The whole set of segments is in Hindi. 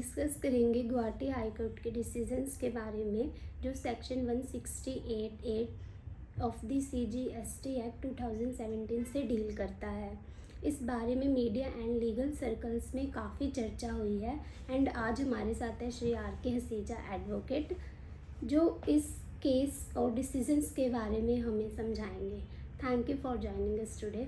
डिस्कस करेंगे गुवाहाटी हाई कोर्ट के डिसीजंस के बारे में जो section 168(8) of the CGST act 2017 से डील करता है। इस बारे में मीडिया एंड लीगल सर्कल्स में काफ़ी चर्चा हुई है एंड आज हमारे साथ है श्री R.K. हसीजा एडवोकेट, जो इस केस और डिसीजंस के बारे में हमें समझाएंगे। Thank you for joining us today.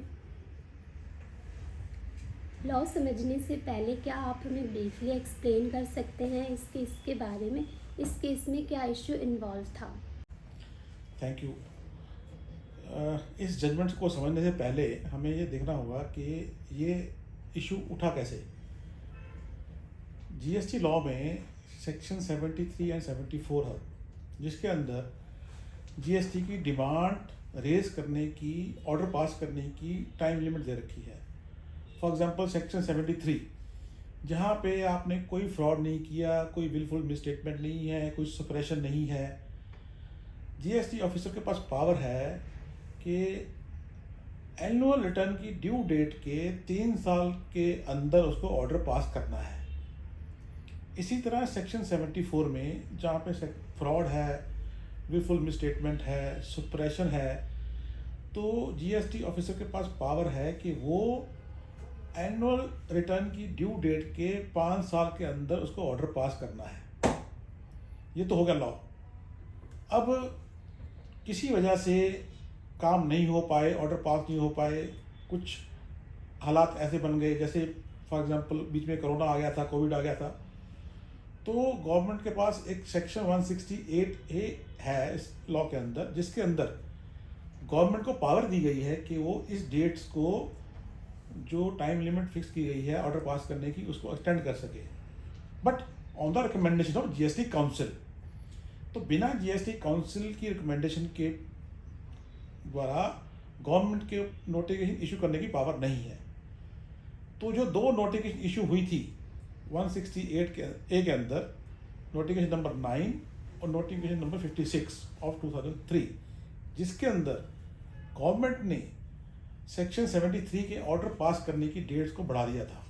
Law समझने से पहले क्या आप हमें ब्रीफली एक्सप्लेन कर सकते हैं इस केस के बारे में? इस केस में क्या इशू इन्वॉल्व था? Thank you. इस जजमेंट को समझने से पहले हमें ये देखना होगा कि ये इशू उठा कैसे। जीएसटी लॉ में सेक्शन 73 एंड 74 है, जिसके अंदर जीएसटी की डिमांड रेज करने की, ऑर्डर पास करने की टाइम लिमिट दे रखी है। फॉर एग्जांपल सेक्शन 73, जहाँ पे आपने कोई फ्रॉड नहीं किया, कोई विलफुल मिसस्टेटमेंट नहीं है, कोई सप्रेशन नहीं है, जीएसटी ऑफिसर के पास पावर है कि एनुअल रिटर्न की ड्यू डेट के 3 साल के अंदर उसको ऑर्डर पास करना है। इसी तरह सेक्शन 74 में जहाँ पे फ्रॉड है, विलफुल मिसस्टेटमेंट है, सप्रेशन है, तो जीएसटी ऑफिसर के पास पावर है कि वो एनुअल रिटर्न की ड्यू डेट के 5 साल के अंदर उसको ऑर्डर पास करना है। ये तो हो गया लॉ। अब किसी वजह से काम नहीं हो पाए, ऑर्डर पास नहीं हो पाए, कुछ हालात ऐसे बन गए, जैसे फॉर एग्जांपल बीच में कोरोना आ गया था, कोविड आ गया था, तो गवर्नमेंट के पास एक सेक्शन 168A है इस लॉ के अंदर, जिसके अंदर गवर्नमेंट को पावर दी गई है कि वो इस डेट्स को, जो टाइम लिमिट फिक्स की गई है ऑर्डर पास करने की, उसको एक्सटेंड कर सके, but on the recommendation of GST council. तो बिना जीएसटी काउंसिल की रिकमेंडेशन के द्वारा गवर्नमेंट के नोटिफिकेशन इशू करने की पावर नहीं है। तो जो 2 नोटिफिकेशन इशू हुई थी 168A के अंदर, नोटिफिकेशन नंबर 9 और नोटिफिकेशन नंबर 56 ऑफ 2003, जिसके अंदर गवर्नमेंट ने सेक्शन 73 के ऑर्डर पास करने की डेट्स को बढ़ा दिया था,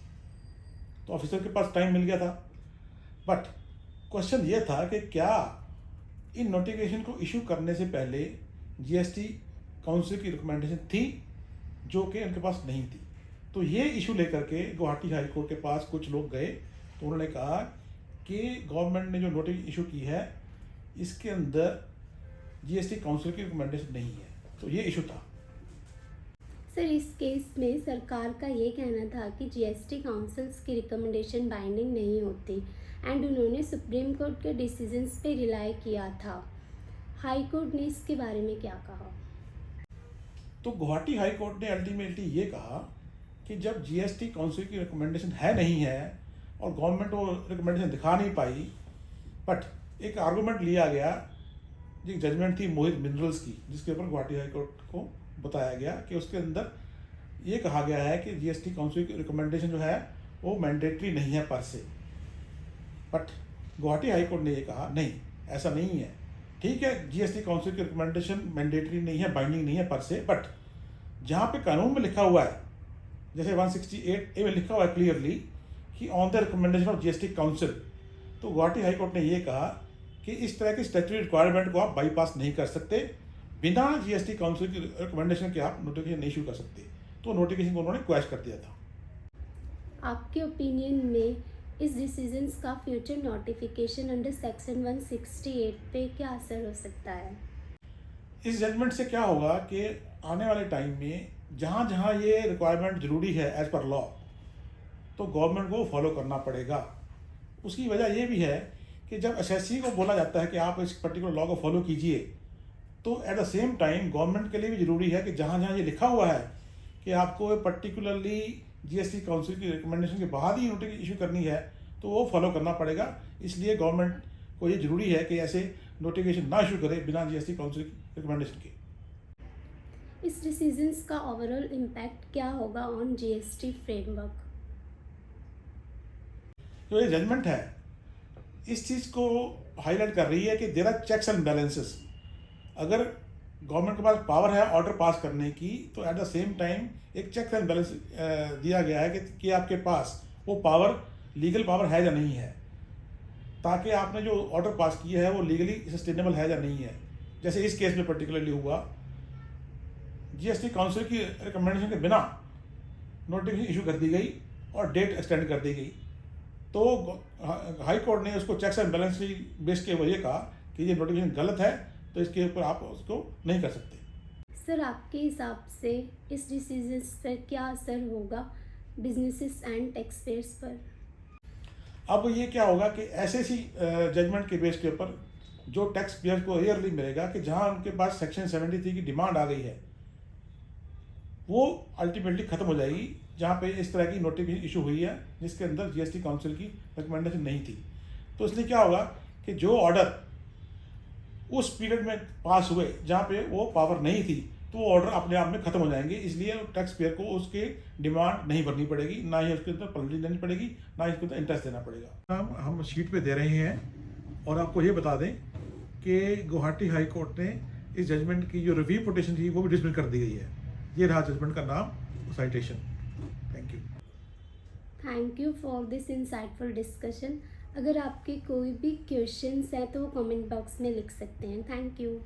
तो ऑफिसर के पास टाइम मिल गया था। बट क्वेश्चन ये था कि क्या इन नोटिफिकेशन को इशू करने से पहले जीएसटी काउंसिल की रिकमेंडेशन थी, जो कि उनके पास नहीं थी। तो ये इशू लेकर के गुवाहाटी हाई कोर्ट के पास कुछ लोग गए, तो उन्होंने कहा कि गवर्नमेंट ने जो नोटिस इशू की है, इसके अंदर जीएसटी काउंसिल की रिकमेंडेशन नहीं है। तो ये इशू था। सर, इस केस में सरकार का ये कहना था कि जीएसटी काउंसिल्स की रिकमेंडेशन बाइंडिंग नहीं होती एंड उन्होंने सुप्रीम कोर्ट के डिसीजंस पे रिलाई किया था। हाई कोर्ट ने इसके बारे में क्या कहा? तो गुवाहाटी हाई कोर्ट ने अल्टीमेटली ये कहा कि जब जीएसटी काउंसिल की रिकमेंडेशन है नहीं है और गवर्नमेंट वो रिकमेंडेशन दिखा नहीं पाई, बट एक आर्गूमेंट लिया गया, जो जजमेंट थी मोहित मिनरल्स की, जिसके ऊपर गुवाहाटी हाई कोर्ट को बताया गया कि उसके अंदर ये कहा गया है कि जीएसटी काउंसिल की रिकमेंडेशन जो है वो मैंडेटरी नहीं है पर से। बट गुवाहाटी हाई कोर्ट ने ये कहा नहीं, ऐसा नहीं है। ठीक है, जीएसटी काउंसिल की रिकमेंडेशन मैंडेटरी नहीं है, बाइंडिंग नहीं है पर से, बट जहाँ पे कानून में लिखा हुआ है, जैसे 168A में लिखा हुआ है क्लियरली कि on the recommendation of GST council, तो गुवाहाटी हाई कोर्ट ने ये कहा कि इस तरह की स्टैट्यूटरी रिक्वायरमेंट को आप बाईपास नहीं कर सकते, बिना जीएसटी काउंसिल की रिकमेंडेशन के आप नोटिफिकेशन नहीं इशू कर सकते। तो नोटिफिकेशन को उन्होंने क्वैश कर दिया था। आपके ओपिनियन में इस डिसीजंस का फ्यूचर नोटिफिकेशन अंडर सेक्शन 168 पे क्या असर हो सकता है? इस जजमेंट से क्या होगा कि आने वाले टाइम में जहाँ जहाँ ये रिक्वायरमेंट जरूरी है एज पर लॉ, तो गवर्नमेंट को फॉलो करना पड़ेगा। उसकी वजह ये भी है कि जब एसएससी को बोला जाता है कि आप इस पर्टिकुलर लॉ को फॉलो कीजिए, तो at the same time government के लिए भी ज़रूरी है कि जहाँ जहाँ ये लिखा हुआ है कि आपको पर्टिकुलरली जीएसटी काउंसिल की रिकमेंडेशन के बाद ही नोटिस इशू करनी है, तो वो फॉलो करना पड़ेगा। इसलिए गवर्नमेंट को ये ज़रूरी है कि ऐसे नोटिफिकेशन ना इशू करे बिना जीएसटी काउंसिल की रिकमेंडेशन के। इस डिसीजंस का ओवरऑल इम्पैक्ट क्या होगा ऑन जीएसटी फ्रेमवर्क? जो ये जजमेंट है इस चीज़ को हाईलाइट कर रही है कि there are checks and balances. अगर गवर्नमेंट के पास पावर है ऑर्डर पास करने की, तो एट द सेम टाइम एक चेक एंड बैलेंस दिया गया है कि आपके पास वो पावर, लीगल पावर है या नहीं है। ताकि आपने जो ऑर्डर पास किया है वो लीगली सस्टेनेबल है या नहीं है। जैसे इस केस में पर्टिकुलरली हुआ, जीएसटी काउंसिल की रिकमेंडेशन के बिना नोटिफिकेशन इशू कर दी गई और डेट एक्सटेंड कर दी गई। तो हाई कोर्ट ने उसको चेक्स एंड बैलेंस बेस के वजह कहा कि ये नोटिफिकेशन गलत है, तो इसके ऊपर आप उसको नहीं कर सकते। सर, आपके हिसाब से इस डिसीजन पर क्या असर होगा बिजनेसेस एंड टैक्स पेयर्स पर? अब ये क्या होगा कि ऐसे सी जजमेंट के बेस के ऊपर जो टैक्स पेयर को ईयरली मिलेगा कि जहां उनके पास सेक्शन 73 की डिमांड आ गई है, वो अल्टीमेटली खत्म हो जाएगी, जहाँ पे इस तरह की नोटिफिकेशन इशू हुई है जिसके अंदर जीएसटी काउंसिल की रिकमेंडेशन नहीं थी। तो इसलिए क्या होगा कि जो ऑर्डर उस पीरियड में पास हुए जहाँ पे वो पावर नहीं थी, तो वो ऑर्डर अपने आप में खत्म हो जाएंगे। इसलिए टैक्स पेयर को उसकी डिमांड नहीं भरनी पड़ेगी, ना ही उसके अंदर पेनल्टी देनी पड़ेगी, ना ही उसके अंदर इंटरेस्ट देना पड़ेगा। हम शीट पे दे रहे हैं और आपको ये बता दें कि गुवाहाटी हाई कोर्ट ने इस जजमेंट की जो रिव्यू पिटीशन थी वो भी डिसमिस कर दी गई है। ये रहा जजमेंट का नाम, citation. Thank you. Thank you for this insightful discussion. अगर आपके कोई भी क्वेश्चंस हैं तो वो कमेंट बॉक्स में लिख सकते हैं। Thank you.